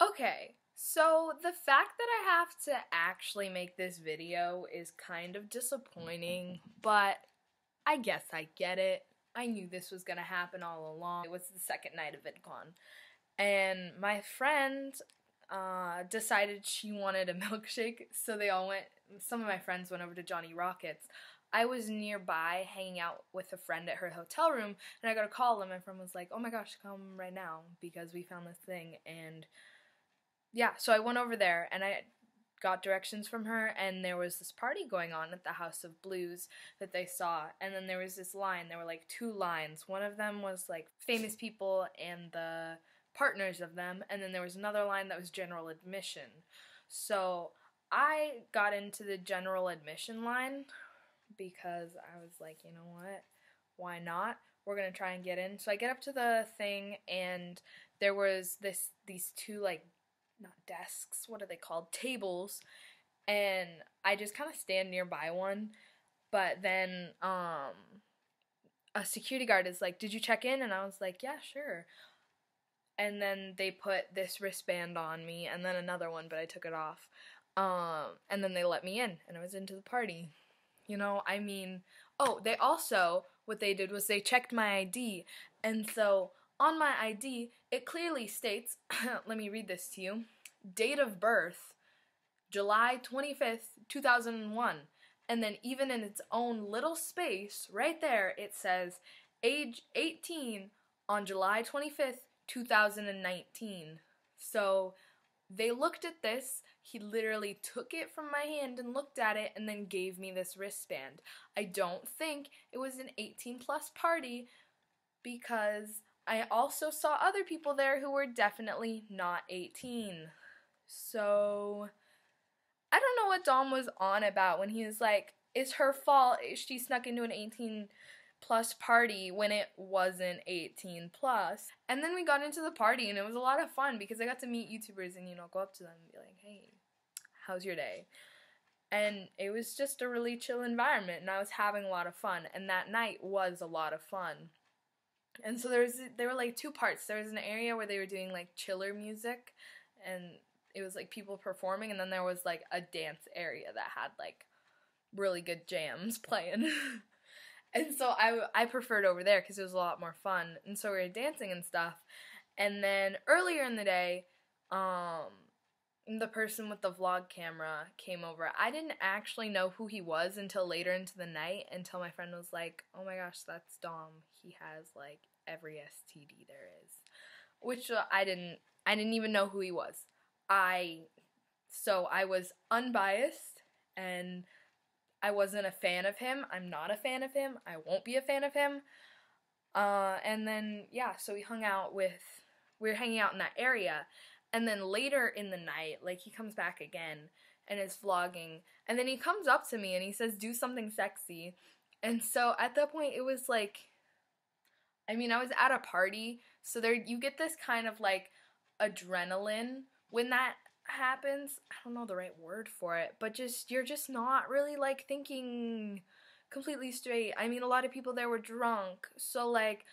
Okay, so the fact that I have to actually make this video is kind of disappointing, but I guess I get it. I knew this was gonna happen all along. It was the second night of VidCon, and my friend decided she wanted a milkshake, so some of my friends went over to Johnny Rockets. I was nearby hanging out with a friend at her hotel room, and I got a call, and my friend was like, oh my gosh, come right now, because we found this thing, and yeah, so I went over there, and I got directions from her, and there was this party going on at the House of Blues that they saw, and then there was this line. There were like two lines. One of them was like famous people and the partners of them, and then there was another line that was general admission. So I got into the general admission line because I was like, you know what, why not? We're gonna try and get in. So I get up to the thing, and there was these two, like, not desks, what are they called, tables, and I just kind of stand nearby one, but then a security guard is like, did you check in? And I was like, yeah, sure. And then they put this wristband on me, and then another one, but I took it off, and then they let me in, and I was into the party. You know, I mean, oh, they also, what they did was they checked my ID, and so on my ID, it clearly states, let me read this to you, date of birth, July 25th, 2001, and then even in its own little space, right there, it says, age 18 on July 25th, 2019. So they looked at this, he literally took it from my hand and looked at it and then gave me this wristband. I don't think it was an 18 plus party, because I also saw other people there who were definitely not 18. So I don't know what Dom was on about when he was like, it's her fault she snuck into an 18 plus party when it wasn't 18 plus. And then we got into the party, and it was a lot of fun because I got to meet YouTubers and, you know, go up to them and be like, hey, how's your day? And it was just a really chill environment, and I was having a lot of fun, and that night was a lot of fun. And so there were like two parts. There was an area where they were doing like chiller music, and it was like people performing, and then there was like a dance area that had like really good jams playing. And so I preferred over there because it was a lot more fun. And so we were dancing and stuff. And then earlier in the day, the person with the vlog camera came over. I didn't actually know who he was until later into the night, until my friend was like, oh my gosh, that's Dom. He has like every STD there is. Which I didn't even know who he was. So I was unbiased, and I wasn't a fan of him. I'm not a fan of him. I won't be a fan of him. And then, yeah, so we were hanging out in that area. And then later in the night, like, he comes back again and is vlogging. And then he comes up to me and he says, do something sexy. And so at that point, it was like, I mean, I was at a party. So you get this kind of, like, adrenaline when that happens. I don't know the right word for it, but you're just not really like thinking completely straight. I mean, a lot of people there were drunk, so like,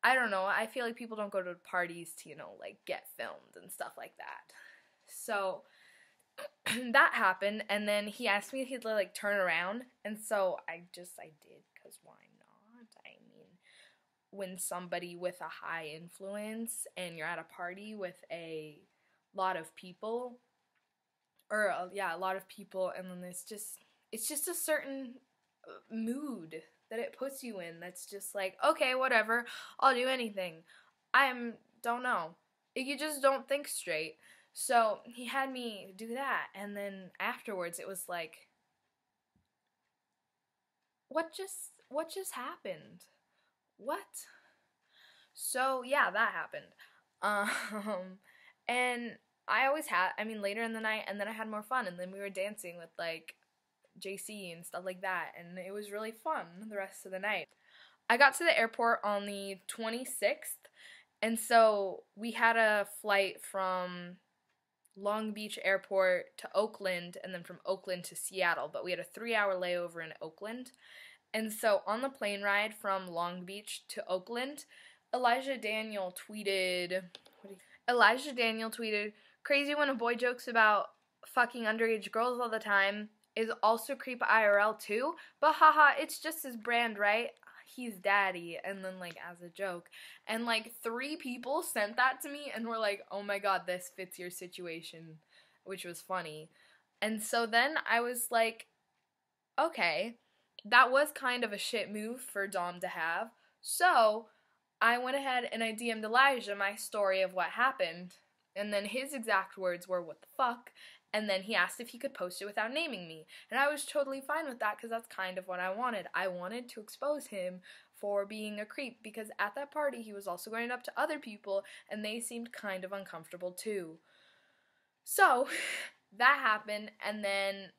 I don't know, I feel like people don't go to parties to, you know, like get filmed and stuff like that. So that happened, and then he asked me if he'd like turn around, and so I did, because why not? I mean, when somebody with a high influence and you're at a party with a lot of people, a lot of people, and then it's just a certain mood that it puts you in that's just like, okay, whatever, I'll do anything. Don't know. You just don't think straight. So he had me do that, and then afterwards it was like, what just happened? What? So yeah, that happened. And I always later in the night, and then I had more fun, and then we were dancing with, like, JC and stuff like that, and it was really fun the rest of the night. I got to the airport on the 26th, and so we had a flight from Long Beach Airport to Oakland, and then from Oakland to Seattle, but we had a 3-hour layover in Oakland. And so on the plane ride from Long Beach to Oakland, Elijah Daniel tweeted, Elijah Daniel tweeted, "Crazy when a boy jokes about fucking underage girls all the time is also creep IRL too, but haha, it's just his brand, right? He's daddy." And then, like, as a joke. And, like, 3 people sent that to me and were like, "Oh my god, this fits your situation," which was funny. And so then I was like, okay, that was kind of a shit move for Dom to have. So I went ahead and I DM'd Elijah my story of what happened. And then his exact words were, "What the fuck?" And then he asked if he could post it without naming me. And I was totally fine with that because that's kind of what I wanted. I wanted to expose him for being a creep because at that party he was also going up to other people and they seemed kind of uncomfortable too. So that happened, and then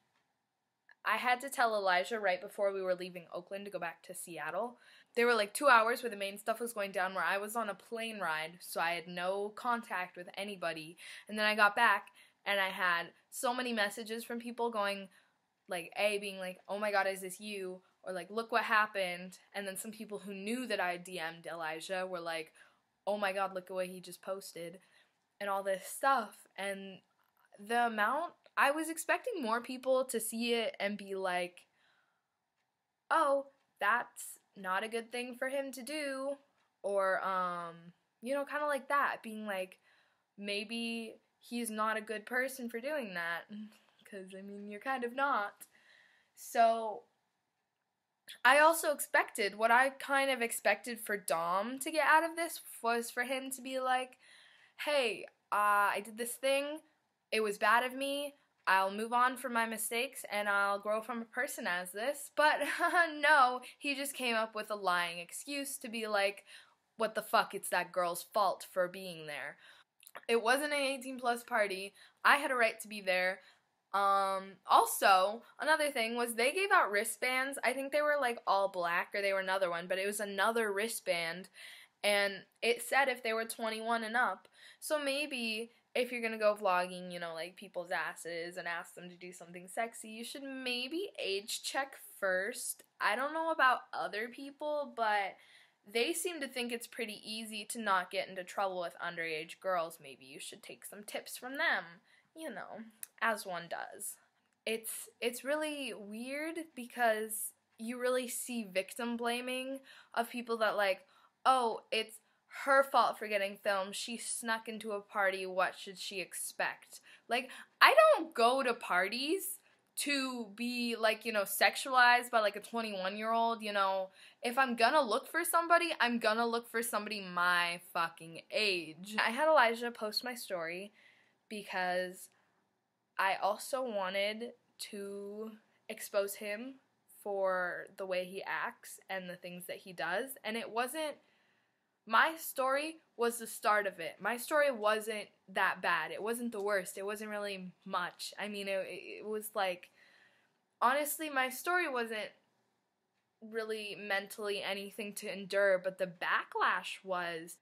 I had to tell Elijah right before we were leaving Oakland to go back to Seattle. There were like 2 hours where the main stuff was going down where I was on a plane ride, so I had no contact with anybody. And then I got back and I had so many messages from people going, like, being like, "Oh my god, is this you?" Or like, "Look what happened." And then some people who knew that I DM'd Elijah were like, "Oh my god, look at what he just posted." And all this stuff. And the amount, I was expecting more people to see it and be like, "Oh, that's not a good thing for him to do," or, you know, kind of like that, being like, maybe he's not a good person for doing that, because, I mean, you're kind of not. So, I also expected, what I kind of expected for Dom to get out of this was for him to be like, "Hey, I did this thing, it was bad of me, I'll move on from my mistakes and I'll grow from a person as this." But no, he just came up with a lying excuse to be like, "What the fuck, it's that girl's fault for being there." It wasn't an 18 plus party. I had a right to be there. Also, another thing was they gave out wristbands. I think they were like all black or they were another one, but it was another wristband and it said if they were 21 and up. So maybe if you're gonna go vlogging, you know, like people's asses and ask them to do something sexy, you should maybe age check first. I don't know about other people, but they seem to think it's pretty easy to not get into trouble with underage girls. Maybe you should take some tips from them, you know, as one does. It's really weird because you really see victim blaming of people that like, "Oh, it's her fault for getting filmed. She snuck into a party. What should she expect?" Like, I don't go to parties to be, like, you know, sexualized by, like, a 21-year-old, you know. If I'm gonna look for somebody, I'm gonna look for somebody my fucking age. I had Elijah post my story because I also wanted to expose him for the way he acts and the things that he does, and it wasn't, my story was the start of it. My story wasn't that bad. It wasn't the worst. It wasn't really much. I mean, it was like, honestly, my story wasn't really mentally anything to endure, but the backlash was,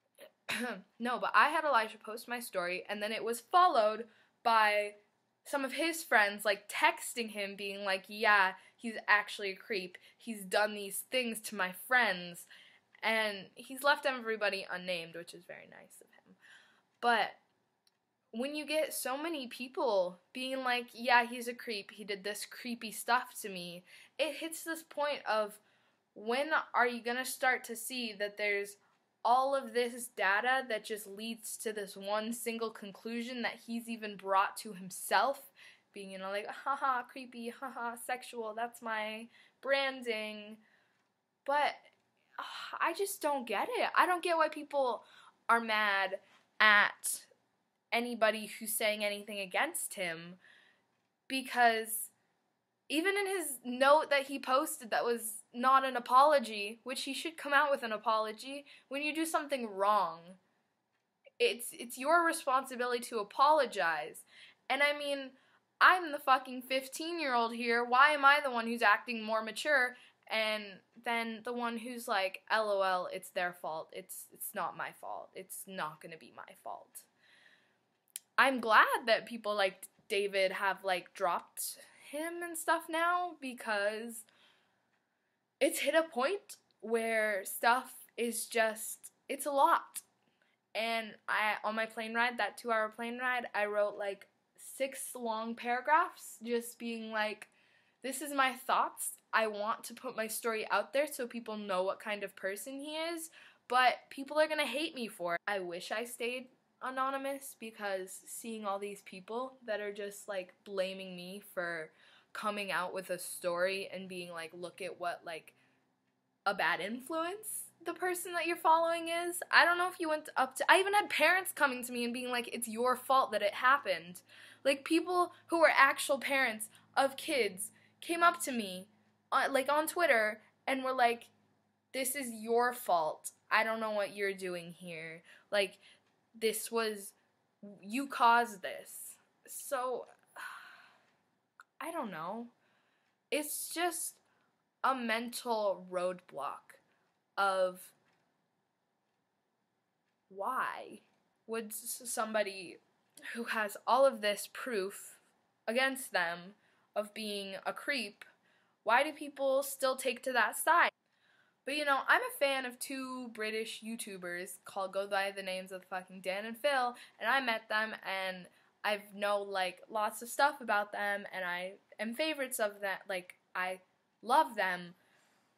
no, but I had Elijah post my story, and then it was followed by some of his friends, like, texting him, being like, "Yeah, he's actually a creep. He's done these things to my friends." And he's left everybody unnamed, which is very nice of him. But when you get so many people being like, "Yeah, he's a creep, he did this creepy stuff to me," it hits this point of, when are you going to start to see that there's all of this data that just leads to this one single conclusion that he's even brought to himself, being, you know, like, "Haha, creepy, haha, sexual, that's my branding." But I just don't get it. I don't get why people are mad at anybody who's saying anything against him, because even in his note that he posted that was not an apology, which he should come out with an apology, when you do something wrong, it's your responsibility to apologize. And I mean, I'm the fucking 15-year-old here. Why am I the one who's acting more mature and then the one who's like, "LOL, it's their fault. It's not my fault. It's not gonna be my fault." I'm glad that people like David have, like, dropped him and stuff now, because it's hit a point where stuff is just, it's a lot. and on my plane ride, that 2-hour plane ride, I wrote like 6 long paragraphs just being like, this is my thoughts. I want to put my story out there so people know what kind of person he is, but people are gonna hate me for it. I wish I stayed anonymous, because seeing all these people that are just like blaming me for coming out with a story and being like, look at what like a bad influence the person that you're following is. I don't know if you went up to, I even had parents coming to me and being like, it's your fault that it happened. Like, people who were actual parents of kids came up to me like on Twitter and were like, this is your fault. I don't know what you're doing here. Like, this was, you caused this. So, I don't know. It's just a mental roadblock of why would somebody who has all of this proof against them of being a creep, why do people still take to that side? But you know, I'm a fan of 2 British YouTubers called go by the names of fucking Dan and Phil, and I met them and I know like lots of stuff about them, and I am favorites of that. Like, I love them,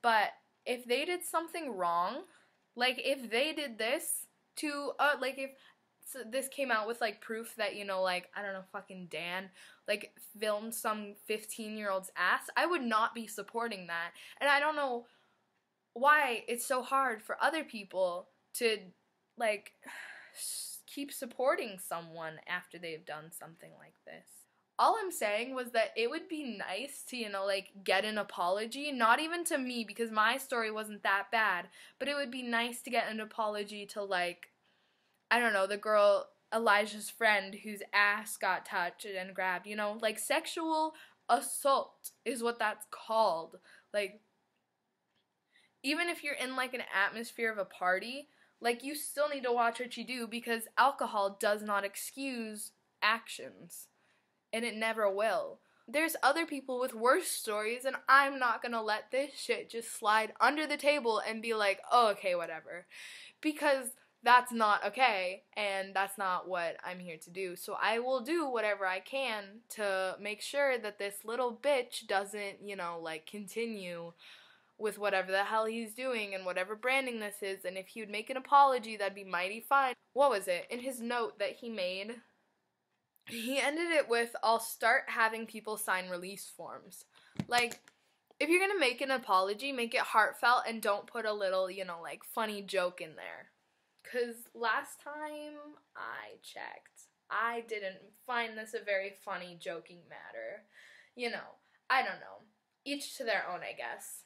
but if they did something wrong, like if they did this to like if this came out with like proof that, you know, like, I don't know, fucking Dan like filmed some 15-year-old's ass, I would not be supporting that. And I don't know why it's so hard for other people to like keep supporting someone after they've done something like this. All I'm saying was that it would be nice to, you know, like, get an apology, not even to me, because my story wasn't that bad, but it would be nice to get an apology to, like, I don't know, the girl, Elijah's friend, whose ass got touched and grabbed, you know, like, sexual assault is what that's called. Like, even if you're in, like, an atmosphere of a party, like, you still need to watch what you do, because alcohol does not excuse actions. And it never will. There's other people with worse stories, and I'm not gonna let this shit just slide under the table and be like, oh, okay, whatever. Because that's not okay, and that's not what I'm here to do. So I will do whatever I can to make sure that this little bitch doesn't, you know, like, continue with whatever the hell he's doing and whatever branding this is. And if he would make an apology, that'd be mighty fine. What was it? In his note that he made, he ended it with, I'll start having people sign release forms. Like, if you're gonna make an apology, make it heartfelt and don't put a little, you know, like, funny joke in there. 'Cause last time I checked, I didn't find this a very funny, joking matter. You know, I don't know. Each to their own, I guess.